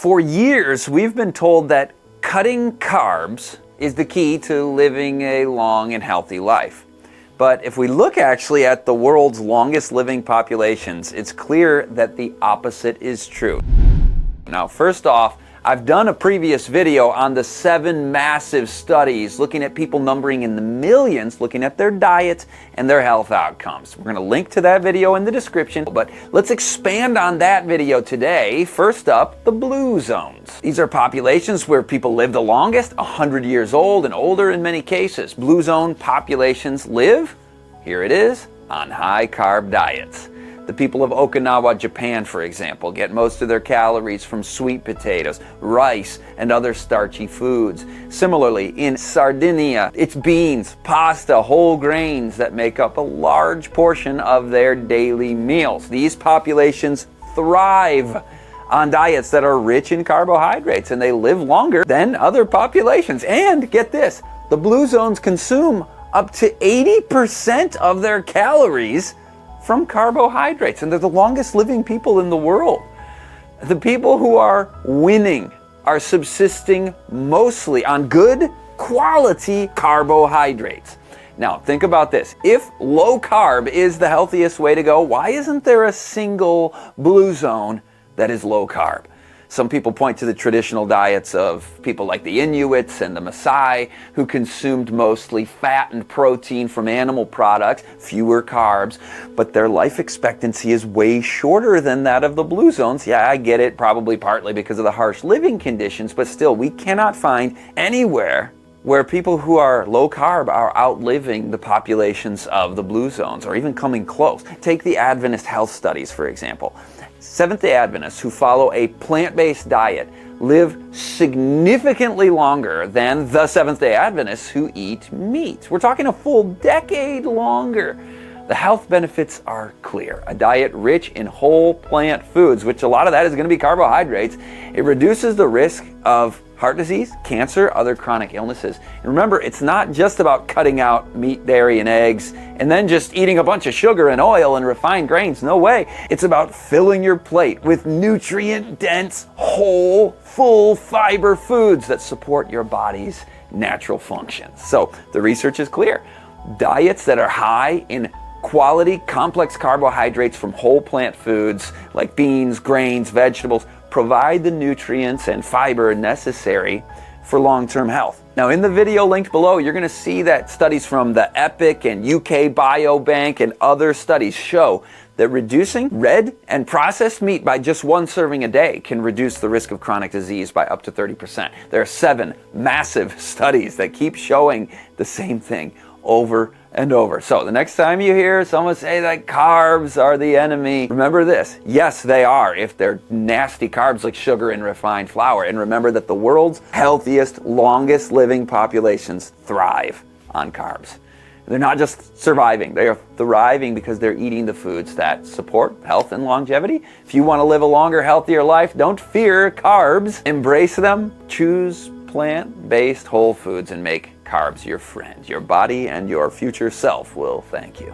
For years, we've been told that cutting carbs is the key to living a long and healthy life. But if we look actually at the world's longest living populations, it's clear that the opposite is true. Now, first off, I've done a previous video on the 7 massive studies looking at people numbering in the millions, looking at their diets and their health outcomes. We're going to link to that video in the description, but let's expand on that video today. First up, the blue zones. These are populations where people live the longest, 100 years old and older in many cases. Blue zone populations live, here it is, on high carb diets. The people of Okinawa, Japan, for example, get most of their calories from sweet potatoes, rice, and other starchy foods. Similarly, in Sardinia, it's beans, pasta, whole grains that make up a large portion of their daily meals. These populations thrive on diets that are rich in carbohydrates, and they live longer than other populations. And get this, the blue zones consume up to 80% of their calories from carbohydrates, and they're the longest living people in the world. The people who are winning are subsisting mostly on good quality carbohydrates. Now, think about this. If low carb is the healthiest way to go, why isn't there a single blue zone that is low carb? Some people point to the traditional diets of people like the Inuits and the Maasai, who consumed mostly fat and protein from animal products, fewer carbs, but their life expectancy is way shorter than that of the blue zones. Yeah, I get it, probably partly because of the harsh living conditions, but still, we cannot find anywhere where people who are low carb are outliving the populations of the blue zones or even coming close. Take the Adventist health studies, for example. Seventh-day Adventists who follow a plant-based diet live significantly longer than the Seventh-day Adventists who eat meat. We're talking a full decade longer. The health benefits are clear. A diet rich in whole plant foods, which a lot of that is going to be carbohydrates, it reduces the risk of heart disease, cancer, other chronic illnesses. And remember, it's not just about cutting out meat, dairy, and eggs, and then just eating a bunch of sugar and oil and refined grains. No way. It's about filling your plate with nutrient-dense, whole, full fiber foods that support your body's natural functions. So the research is clear. Diets that are high in quality, complex carbohydrates from whole plant foods like beans, grains, vegetables provide the nutrients and fiber necessary for long-term health. Now, in the video linked below, you're going to see that studies from the EPIC and UK Biobank and other studies show that reducing red and processed meat by just 1 serving a day can reduce the risk of chronic disease by up to 30%. There are 7 massive studies that keep showing the same thing over and over. So the next time you hear someone say that carbs are the enemy, remember this. Yes, they are if they're nasty carbs like sugar and refined flour. And remember that the world's healthiest, longest living populations thrive on carbs. They're not just surviving, they are thriving because they're eating the foods that support health and longevity. If you want to live a longer, healthier life, don't fear carbs. Embrace them. Choose plant-based whole foods and make carbs your friend. Your body and your future self will thank you.